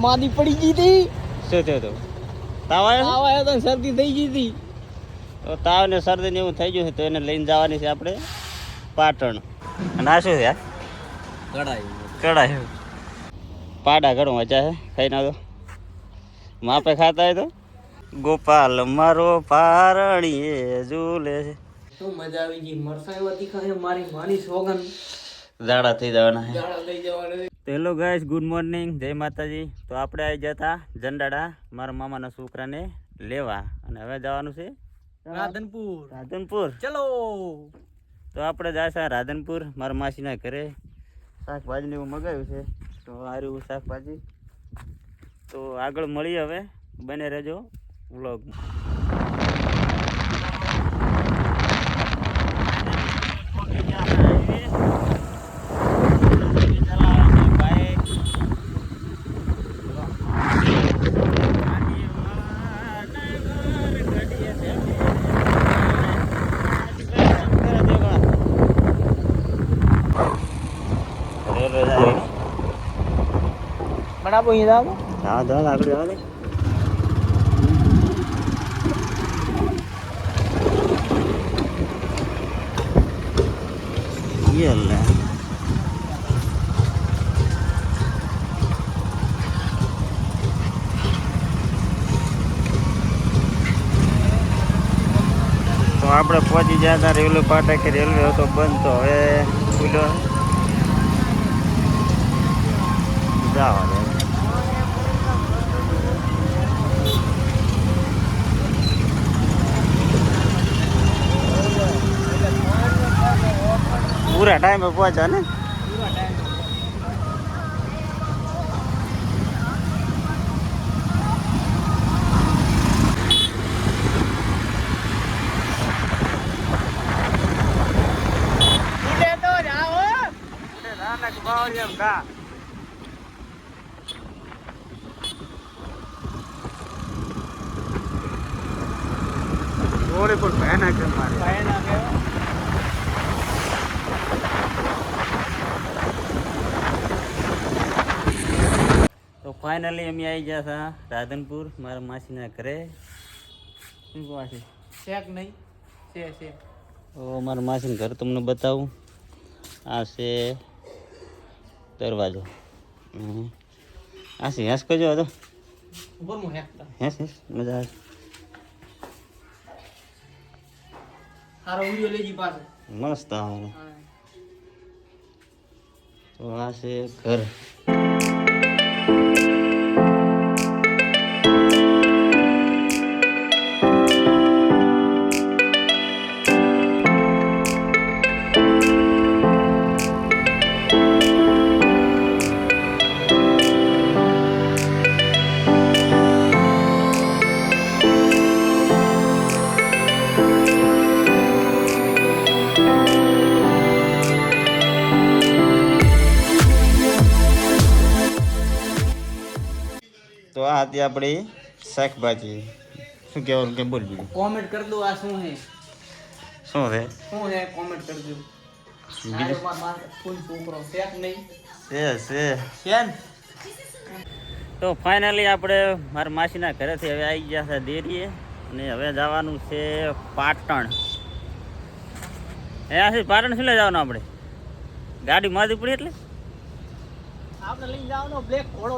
માદી પડી ગઈ હતી. શું થયું હતું? તાવ આવ્યો? તાવ આવ્યો તો ને શરદી થઈ ગઈ હતી. તો તાવ ને શરદી ને એવું થઈ ગયું છે તો એને લઈને જવાની છે આપણે પાટણ. અને આ શું છે? કઢાઈ. પાડા ઘણું મજા છે ખાઈ ના તો માપે ખાતા હોય તો ગોપાલ મારો પારણીએ ઝૂલે છે. શું મજા આવી ગઈ. મરસા એવા તીખા છે મારી માની સોગન. ઝાડા થઈ જવાના છે. જાડા લઈ જવાના. હેલો ગાઈસ, ગુડ મોર્નિંગ, જય માતાજી. તો આપણે આવી જતા જંડાડા મારા મામાના છોકરાને લેવા અને હવે જવાનું છે રાધનપુર. ચલો. તો આપણે જાય છે રાધનપુર મારા માસીના ઘરે. શાકભાજીને એવું મગાવ્યું છે તો સારું શાકભાજી. તો આગળ મળીએ, હવે બને રહેજો વ્લોગમાં. બરાબર અહીંયા જાવ. હા દાદ આગળ આવે યલ્લા. તો આપણે પહોંચી ગયા હતા રેલવે ફાટકે. રેલવે હતો બંધ તો હવે ખુલ્યો. જવા દે. પૂરા ટાઈમે પહોંચ્યા ને. થોડી પણ ભયાનક છે મારી. તો ફાઇનલી અમે આવી ગયા હતા રાધનપુર મારા માસીના ઘરે. શું કહો છે? શેક નહીં છે. તો મારા માસીનું ઘર તમને બતાવું. આ છે દરવાજો. આ છે હેસ કરજો હતો. હેસ મજા આવે. હારો વિડિયો લેજી પાસે. મસ્ત આવે. તો આ છે ઘર. તો આ હતી આપણી શાકભાજી. શું કહેવાનું કે બોલ બીજું? કોમેન્ટ કર દો આ શું હે. શું છે? શું હે કોમેન્ટ કરજો. બીજું ફૂલ છોકરો શેક નહીં છે. શેન. તો ફાઇનલી આપણે મારા માસીના ઘરેથી હવે આવી ગયા છે દેરીએ અને હવે જવાનું છે પાટણ. અહીંયાથી પાટણ શું લઈ જવાનું આપણે? ગાડી મારી પડી એટલે આપણે લઈને જવાનો બ્લેક ઘોડો.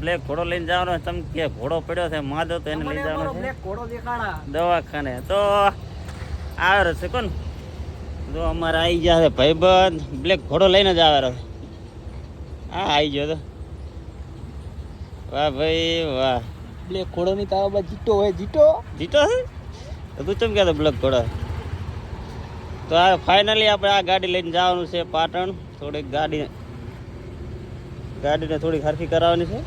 બ્લેક ઘોડો લઈને જવાનો. ચમકે ઘોડો પડ્યો છે માદો તો એને લઈ જવાનો છે બ્લેક ઘોડો દેખાડા દવાખાને. તો આવે છે કોણ? તો અમારે આવી ગયા છે ભાઈબંધ. બ્લેક ઘોડો લઈને જ આવે. હા આવી ગયો તો. વાહ ભાઈ વાહ. બ્લેક ઘોડો ની તારા બા જીતો હોય. જીતો છે તો તું ચમ કહેતો બ્લેક ઘોડો. તો આ ફાઇનલી આપણે આ ગાડી લઈને જવાનું છે પાટણ. થોડીક ગાડીને થોડીક હરખી કરાવવાની છે.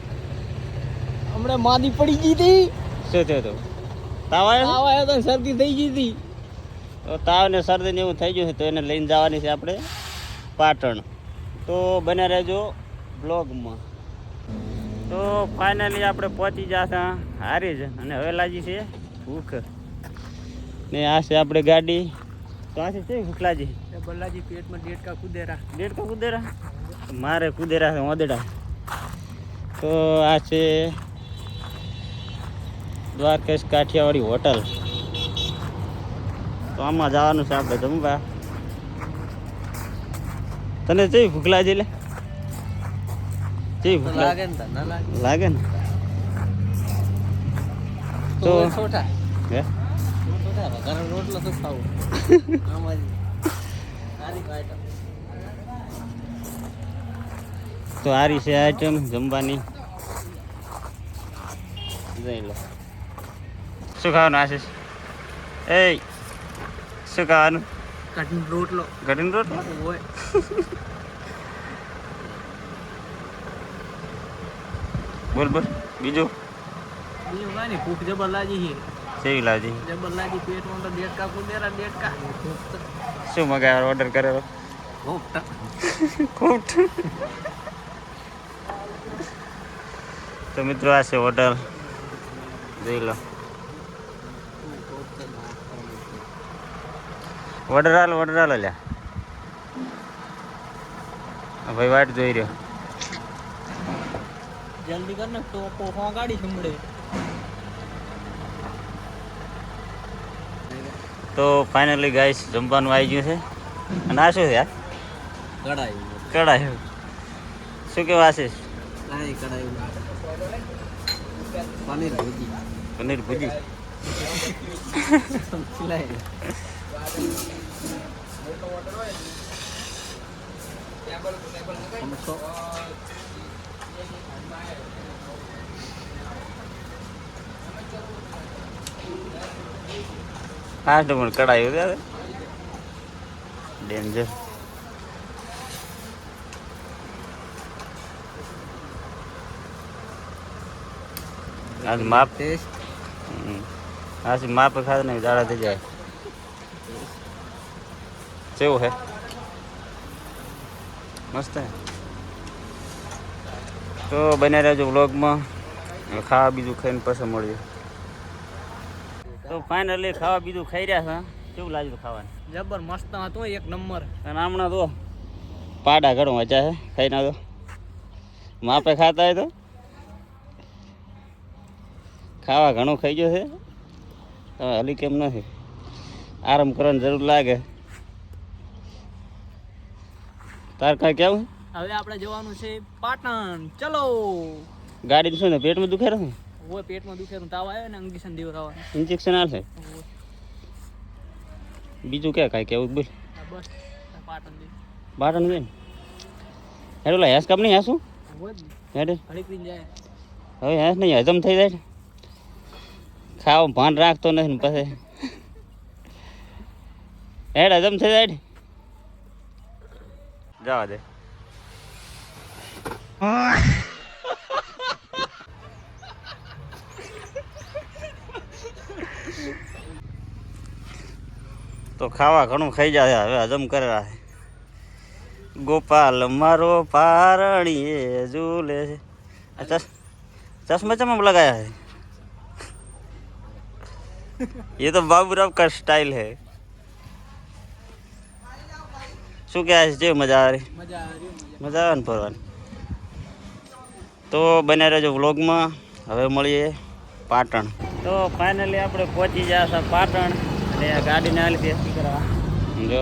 હમણાં માદી પડી ગઈ હતી. શું થયું હતું? તાવ આવ્યો? તો શરદી થઈ ગઈ હતી. તો તાવ ને શરદી ને એવું થઈ ગયું છે તો એને લઈને જવાની છે આપણે પાટણ. તો બને રહેજો બ્લોગમાં. તો ફાઇનલી આપણે પહોંચી જતા હારીજ અને હવે લાગી છે ભૂખ ને. આ છે આપણે ગાડી. તો આ છે ભૂખ લાગી. બલ્લાજી પેટમાં ડેડકા કુદેરા. મારે કુદેરા છે ઓદડા. તો આ છે દ્વારકેશ કાઠિયાવાડી હોટલ. તો આમાં જવાનું છે આપણે જમવા. તને જઈ ભૂખ લાગે લે? જઈ ભૂખ લાગે ને ના લાગે લાગે ને તો છોટા હે છોટા ઘર રોટલો તો ખાવું આમાં સારી આઈટમ. તો આ રીતે આઈટમ જમવાની. જઈ લો. શું ખાવાનું આશીષ? એ શું ખાવાનું? કઠિન રોટલો. ઘડીને રોટલો હોય બોલ બોલ બીજું બીજું કાંઈ નહીં. ભૂખ જબર લાગી છે. કેવી લાજી? જબર લાગી. પેટમાં તો દેડકા કુદેરા દેડકા. શું મગાવ્યો? ઓર્ડર કરેલો ખૂબ. તો મિત્રો આ છે હોટલ. જોઈ લો. ઓર્ડર હાલો લ્યા. ભાઈ વાટ જોઈ રહ્યો. જલ્દી કર ને તો ગાડી સંભળે. તો ફાઇનલી ગાઈસ જમવાનું આવી ગયું છે. અને આ શું છે યાર? કઢાઈ. કઢાઈ. શું કેવું આશીષ? કઢાઈ પનીર ભુજી. પનીર ભુજી. હા તો પણ કઢાઈ ત્યારે ડેન્જર. आज माप टेस्ट आज माप खा नहीं ज़्यादा दे जाए सेव है मस्त है. तो बने रहજો વ્લોગમાં. ખાવા બીજું ખાઈને પછી મળીએ. તો ફાઇનલી ખાવા બીજું ખાઈ રહ્યા છે. કેવું લાગ્યું ખાવાનું? જબર મસ્ત હતું. એક નંબર. અને હમણાં તો પાડા ઘણો મજા છે ખાઈને. તો માપે ખાતા હોય તો ખાવા ઘણું ખાઈ ગયો છે. હવે હલી કેમ નથી? આરામ કરવાની જરૂર લાગે. તાર કાંઈ કેવું? હવે આપણે જવાનું છે પાટણ. ચલો. ગાડીને શું ને પેટમાં દુખે રહ્યું? હોય પેટમાં દુખેરું તાવ આવ્યો ને ઇન્જેક્શન દેવડાવવાનું. ઇન્જેક્શન આવશે. બીજું ક્યાં કાંઈ કેવું બોલ? બસ પાટણ દે. પાટણ દે. હેડો લા હેસ કામ નહીં હેસું હેડે હળી જાય. હવે હેસ નહીં હજમ થઈ જાય. ખાવા ભાન રાખતો નથી ને પછી હેડ હજમ થઈ જાય. જવા દે. તો ખાવા ઘણું ખાઈ જાય. હવે હજમ કરે. ગોપાલ મારો પારણીએ ઝૂલે છે. चश्मा चमम लगाया है. ये तो बाबूराव का स्टाइल है. શું કહે છે? મજા આવે? મજા આવે ને ફરવાની. તો બને રહેજો વ્લોગમાં. હવે મળીએ પાટણ. તો ફાઇનલી આપણે પહોંચી ગયા છે પાટણ. અને આ ગાડીને હાલી ટેસ્ટી કરવા જો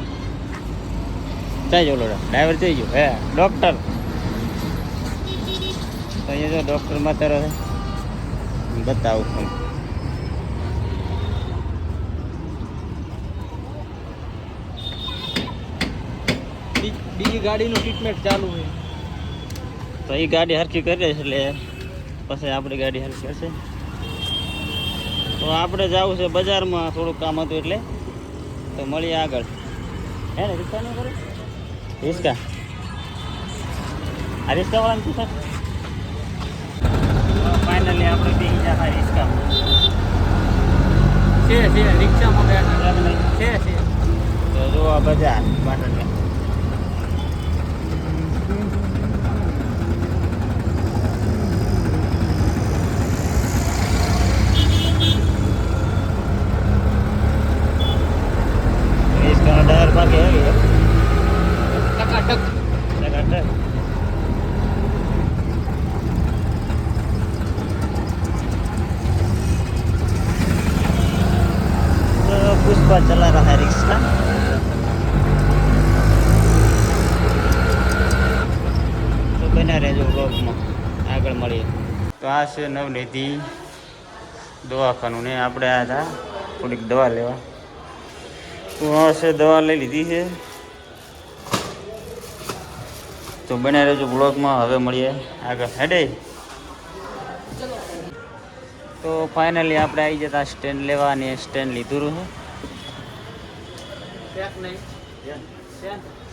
થઈ ગયો. ડ્રાઈવર થઈ ગયો. હે ડૉક્ટર તો અહીંયા જો ડૉક્ટર માત્ર બતાવું. બીજી ગાડીનું ટ્રીટમેન્ટ ચાલુ છે. તો એ ગાડી હરખી કરે છે એટલે પછી આપણી ગાડી હરખી કરશે. તો આપણે જવું છે બજારમાં. થોડુંક કામ હતું એટલે. તો મળીએ આગળ. હે ને રિક્ષા નહીં કરે? રિક્ષા આ રિક્ષાવાળાને પૂછા. ફાઇનલી આપણે બી ગયા રિક્ષામાં. છે રિક્ષામાં ગયા છે. તો જો આ બજાર પાટણ. મિક્સ કા તો બને રહેજો બ્લોગમાં, આગળ મળીએ. તો આ છે નવનિધિ દવાખાનું ને આપણે આ હતા થોડીક દવા લેવા. તો આ છે દવા લઈ લીધી છે. તો બને રહેજો બ્લોગમાં, હવે મળીએ આગળ. હેડે તો ફાઇનલી આપણે આવી જતા સ્ટેન્ડ લેવા અને સ્ટેન્ડ લીધું છે.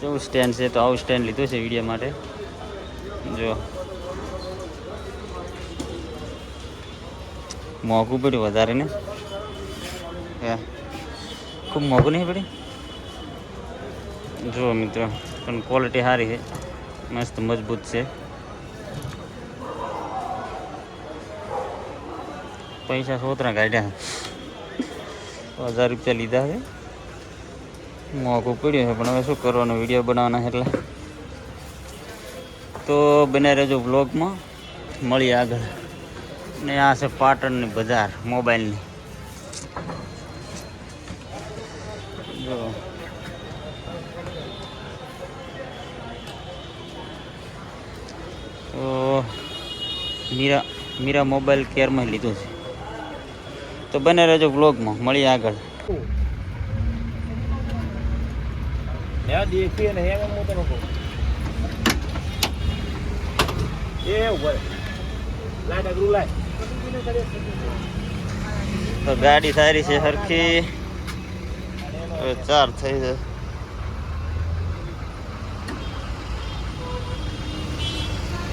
કેવું સ્ટેન્ડ છે? તો આવું સ્ટેન્ડ લીધું છે વિડીયો માટે. જો મોંઘું પડ્યું વધારે ને, ખૂબ મોંઘું નહીં પડ્યું. જુઓ મિત્રો, પણ ક્વોલિટી સારી છે, મસ્ત મજબૂત છે. પૈસા સોતરા કાઢ્યા, 1000 રૂપિયા લીધા છે. મોંઘું પડ્યું છે પણ હવે શું કરવાનું, વિડીયો બનાવવાના એટલે. તો બને રહેજો બ્લોગમાં, મળીએ આગળ. ને આ છે પાટણની બજાર મોબાઈલની. જો તો મીરા મોબાઈલ કેરમાં લીધું છે. તો બને રહેજો બ્લોગમાં, મળીએ આગળ. તો ગાડી સારી છે સરખી, હવે 4 થઈ છે.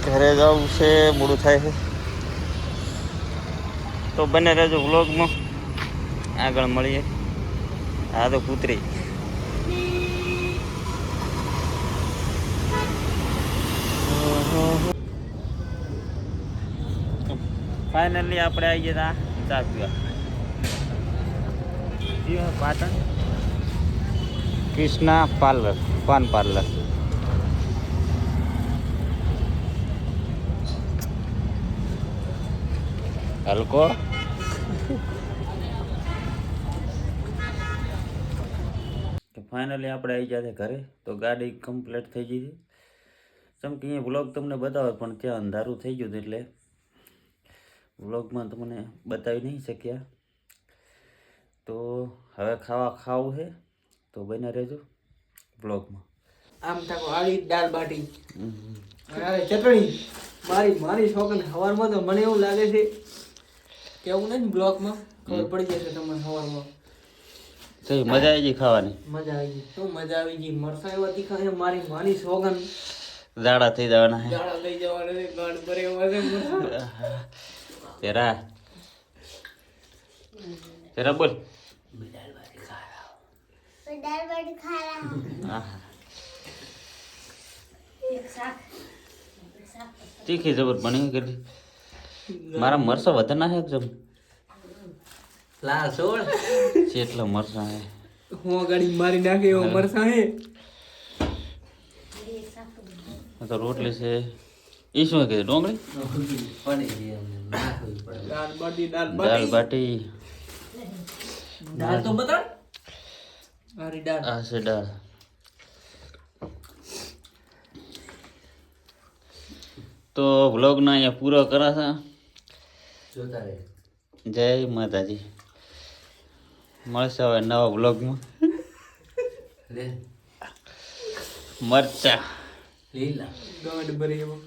ઘરે જવું છે, મોડું થાય છે. તો બને રહેજો વ્લોગમાં, આગળ મળીએ. હા તો કૂતરી ફાઇનલી આપણે આવી ગયા ચા પીવા પાટણ કૃષ્ણા પાર્લર, પાન પાર્લર. હલકો તો ફાઇનલી આપણે આવી ગયા ઘરે. તો ગાડી કમ્પ્લીટ થઈ ગઈ છે. જેમ કે અહીંયા વ્લોગ તમને બતાવે પણ ત્યાં અંધારું થઈ ગયું હતું એટલે વ્લોગમાં તમને બતાવી નહીં શક્યા. તો હવે ખાવું છે, તો બને રહેજો વ્લોગમાં. આમ તાકો આળી દાળ બાટી અરે ચટણી મારી છોકરીને સવારમાં તો મને એવું લાગે છે કે એવું નહીં બ્લોગમાં ખબર પડી જશે તમને સવારમાં. તો મજા આવી ગઈ ખાવાની, મજા આવી ગઈ. શું મજા આવી ગઈ? મરસા એવા તીખા છે, મારી માની સોગન જાડા થઈ જવાના છે, જાડા થઈ જવાના છે, ગાંઠ ભરે એવા છે મરસા. તેરા બોલ તીખી જબર બની કરી. મારા મરસા વધારે ના છે એકદમ લાલ સોળ જેટલા મરસા હે હું ગાડી મારી નાખે એવો મરસા હે. તો રોટલી છે. એ શું કીધું? ડોંગળી, દાળ બાટી દાળ બાટી, દાળ તો બતા મારી દાળ. આ છે દાળ. તો વ્લોગના અહીંયા પૂરો કરા છે. જય માતાજી. મળશે હવે નવા વ્લોગમાં. મરચા લીલા ગાંઠ ભરે એવો